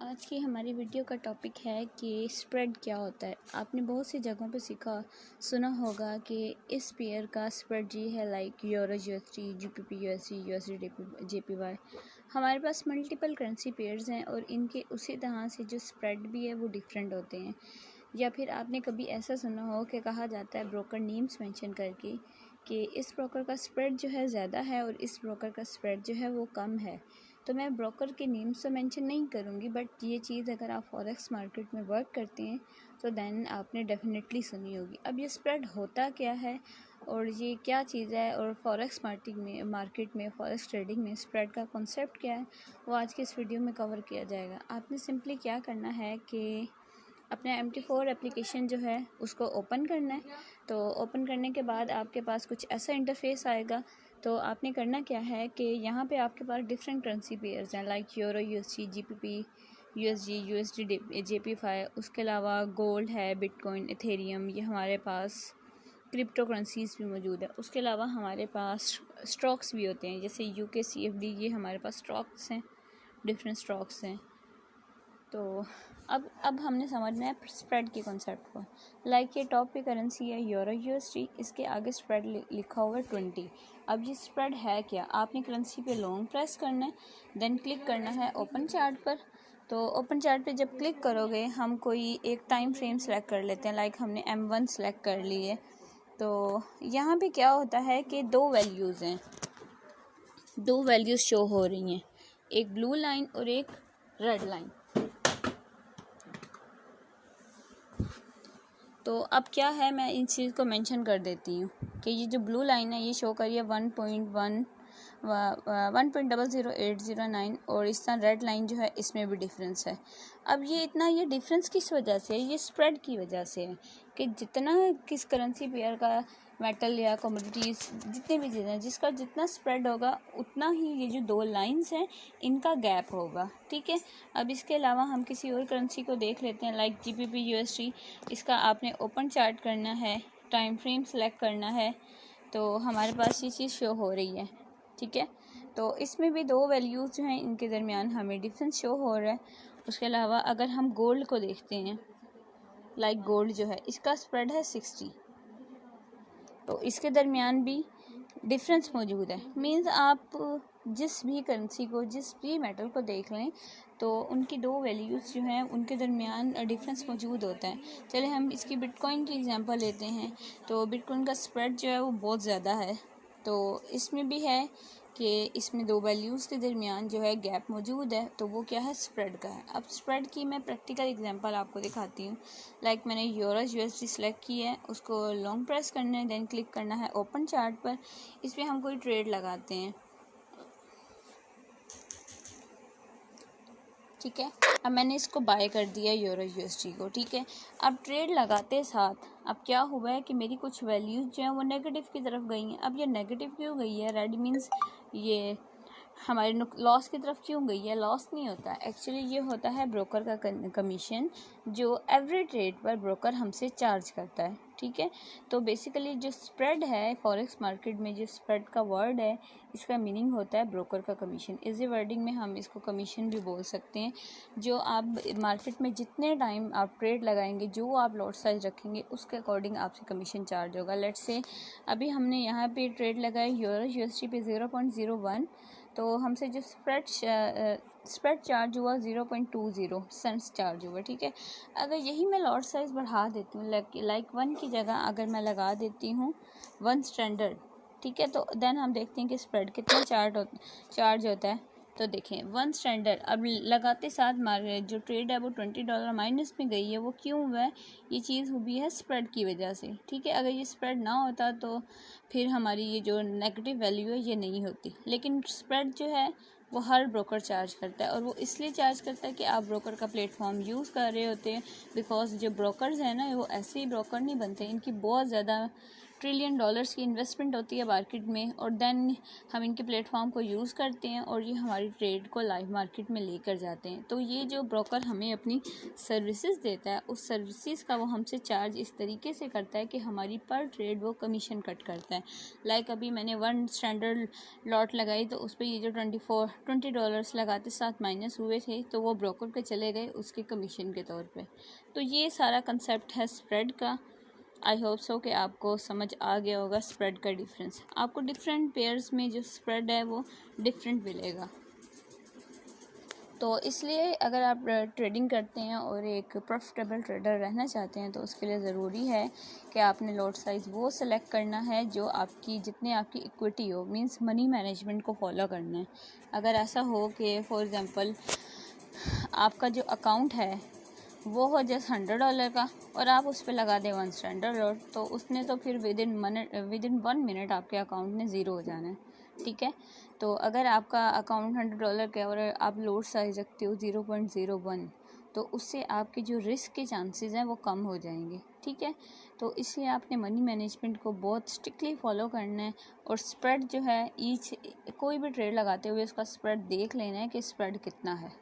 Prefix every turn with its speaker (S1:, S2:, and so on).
S1: आज की हमारी वीडियो का टॉपिक है कि स्प्रेड क्या होता है। आपने बहुत सी जगहों पे सुना होगा कि इस पेयर का स्प्रेड जी है, like euro USD, GBP USD, USD JPY. हमारे पास मल्टीपल करेंसी पेयर्स हैं और इनके उसी तरह से जो स्प्रेड भी है वो डिफरेंट होते हैं। या फिर आपने कभी ऐसा सुना हो कि कहा जाता है ब्रोकर नेम्स मेंशन करके कि इस ब्रोकर का स्प्रेड जो है ज़्यादा है और इस ब्रोकर का स्प्रेड जो है वो कम है। तो मैं ब्रोकर के नेम्स तो मेंशन नहीं करूँगी, बट ये चीज़ अगर आप फॉरेक्स मार्केट में वर्क करते हैं तो दैन आपने डेफिनेटली सुनी होगी। अब ये स्प्रेड होता क्या है और ये क्या चीज़ है, और फॉरेक्स मार्केट में फॉरेक्स ट्रेडिंग में स्प्रेड का कॉन्सेप्ट क्या है, वो आज के इस वीडियो में कवर किया जाएगा। आपने सिंपली क्या करना है कि अपना MT4 एप्लीकेशन जो है उसको ओपन करना है। तो ओपन करने के बाद आपके पास कुछ ऐसा इंटरफेस आएगा। तो आपने करना क्या है कि यहाँ पे आपके पास डिफरेंट करेंसी पेयर्स हैं, like euro USD, GBP USD, USD JPY. उसके अलावा गोल्ड है, बिटकॉइन, इथेरियम, ये हमारे पास क्रिप्टो करेंसीज भी मौजूद है। उसके अलावा हमारे पास स्टॉक्स भी होते हैं, जैसे UK CFD, ये हमारे पास स्टॉक्स हैं, डिफरेंट स्टॉक्स हैं। तो अब हमने समझना है स्प्रेड के कॉन्सेप्ट को। लाइक ये टॉप पे करेंसी है यूरो यूएसडी, इसके आगे स्प्रेड लिखा हुआ है 20। अब ये स्प्रेड है क्या, आपने करेंसी पे लॉन्ग प्रेस करना है, देन क्लिक करना है ओपन चार्ट पर। तो ओपन चार्ट पे जब क्लिक करोगे, हम कोई एक टाइम फ्रेम सेलेक्ट कर लेते हैं, लाइक हमने M1 सेलेक्ट कर ली है। तो यहाँ पे क्या होता है कि दो वैल्यूज़ हैं, दो वैल्यूज़ शो हो रही हैं, एक ब्लू लाइन और एक रेड लाइन। तो अब क्या है, मैं इन चीज़ को मेंशन कर देती हूँ कि ये जो ब्लू लाइन है ये शो करिए 1.00809, और इस तरह रेड लाइन जो है इसमें भी डिफरेंस है। अब ये डिफरेंस किस वजह से है, ये स्प्रेड की वजह से है कि जितना किस करेंसी पेयर का मेटल या कमोडिटीज़ जितनी भी चीज़ें, जिसका जितना स्प्रेड होगा उतना ही ये जो दो लाइंस हैं इनका गैप होगा, ठीक है। अब इसके अलावा हम किसी और करेंसी को देख लेते हैं, लाइक जीबीपी यूएसडी। इसका आपने ओपन चार्ट करना है, टाइम फ्रेम सेलेक्ट करना है, तो हमारे पास ये चीज़ शो हो रही है, ठीक है। तो इसमें भी दो वैल्यूज़ जो हैं इनके दरमियान हमें डिफरेंस शो हो रहा है। उसके अलावा अगर हम गोल्ड को देखते हैं, लाइक गोल्ड जो है इसका स्प्रेड है 60, तो इसके दरमियान भी डिफरेंस मौजूद है। मीन्स आप जिस भी करेंसी को, जिस भी मेटल को देख लें तो उनकी दो वैल्यूज़ जो हैं उनके दरमियान डिफरेंस मौजूद होता है। चले हम इसकी बिटकॉइन की एग्जांपल लेते हैं, तो बिटकॉइन का स्प्रेड जो है वो बहुत ज़्यादा है। तो इसमें भी है कि इसमें दो वैल्यूज़ के दरमियान जो है गैप मौजूद है, तो वो क्या है, स्प्रेड का है। अब स्प्रेड की मैं प्रैक्टिकल एग्जांपल आपको दिखाती हूँ। लाइक मैंने यूरो यूएसडी सेलेक्ट की है, उसको लॉन्ग प्रेस करना है, देन क्लिक करना है ओपन चार्ट पर। इस पर हम कोई ट्रेड लगाते हैं, ठीक है। अब मैंने इसको बाय कर दिया यूरो यूएसडी को, ठीक है। अब ट्रेड लगाते साथ अब क्या हुआ है कि मेरी कुछ वैल्यूज़ जो हैं वो नेगेटिव की तरफ गई हैं। अब ये नेगेटिव क्यों गई है, रेड मीन्स ये हमारे लॉस की तरफ क्यों गई है। लॉस नहीं होता एक्चुअली, ये होता है ब्रोकर का कमीशन, जो एवरी ट्रेड पर ब्रोकर हमसे चार्ज करता है, ठीक है। तो बेसिकली जो स्प्रेड है फॉरेक्स मार्केट में, जो स्प्रेड का वर्ड है इसका मीनिंग होता है ब्रोकर का कमीशन। इसी वर्डिंग में हम इसको कमीशन भी बोल सकते हैं। जो आप मार्केट में जितने टाइम आप ट्रेड लगाएंगे, जो आप लॉट साइज रखेंगे उसके अकॉर्डिंग आपसे कमीशन चार्ज होगा। लेट्स से अभी हमने यहाँ पे ट्रेड लगाया यूरो यूएसडी पे 0.01, तो हमसे जो स्प्रेड चार्ज हुआ 0.20 सेंट्स चार्ज हुआ, ठीक है। अगर यही मैं लॉट साइज़ बढ़ा देती हूँ, लाइक 1 की जगह अगर मैं लगा देती हूँ 1 स्टैंडर्ड, ठीक है, तो देन हम देखते हैं कि स्प्रेड कितना चार्ज होता है। तो देखें 1 स्टैंडर्ड अब लगाते साथ जो ट्रेड है वो $20 माइनस में गई है। वो क्यों हुआ है, ये चीज़ हुई है स्प्रेड की वजह से, ठीक है। अगर ये स्प्रेड ना होता तो फिर हमारी ये जो नेगेटिव वैल्यू है ये नहीं होती। लेकिन स्प्रेड जो है वो हर ब्रोकर चार्ज करता है, और वो इसलिए चार्ज करता है कि आप ब्रोकर का प्लेटफॉर्म यूज़ कर रहे होते हैं। बिकॉज जो ब्रोकर्स हैं ना, वो ऐसे ही ब्रोकर नहीं बनते, इनकी बहुत ज़्यादा ट्रिलियन डॉलर्स की इन्वेस्टमेंट होती है मार्केट में, और देन हम इनके प्लेटफॉर्म को यूज़ करते हैं और ये हमारी ट्रेड को लाइव मार्केट में लेकर जाते हैं। तो ये जो ब्रोकर हमें अपनी सर्विसेज देता है, उस सर्विसेज का वो हमसे चार्ज इस तरीके से करता है कि हमारी पर ट्रेड वो कमीशन कट करता है। लाइक अभी मैंने 1 स्टैंडर्ड लॉट लगाई तो उस पर ये जो $20 लगाते साथ माइनस हुए थे, तो वो ब्रोकर के चले गए उसके कमीशन के तौर पे। तो ये सारा कंसेप्ट है स्प्रेड का। आई होप सो कि आपको समझ आ गया होगा स्प्रेड का डिफरेंस। आपको डिफरेंट पेयर्स में जो स्प्रेड है वो डिफरेंट मिलेगा। तो इसलिए अगर आप ट्रेडिंग करते हैं और एक प्रॉफिटेबल ट्रेडर रहना चाहते हैं तो उसके लिए ज़रूरी है कि आपने लॉट साइज़ वो सेलेक्ट करना है जो जितने आपकी इक्विटी हो, मींस मनी मैनेजमेंट को फॉलो करना है। अगर ऐसा हो कि फॉर एग्जांपल आपका जो अकाउंट है वो हो जस्ट $100 का और आप उस पर लगा दें 1 स्टैंडर्ड लॉट, तो उसने तो फिर विद इन 1 मिनट आपके अकाउंट में ज़ीरो हो जाना है। ठीक है, तो अगर आपका अकाउंट $100 का और आप लॉट साइज रखते हो 0.01, तो उससे आपके जो रिस्क के चांसेस हैं वो कम हो जाएंगे। ठीक है, तो इसलिए आपने मनी मैनेजमेंट को बहुत स्ट्रिक्टली फॉलो करना है और स्प्रेड जो है कोई भी ट्रेड लगाते हुए उसका स्प्रेड देख लेना है कि स्प्रेड कितना है।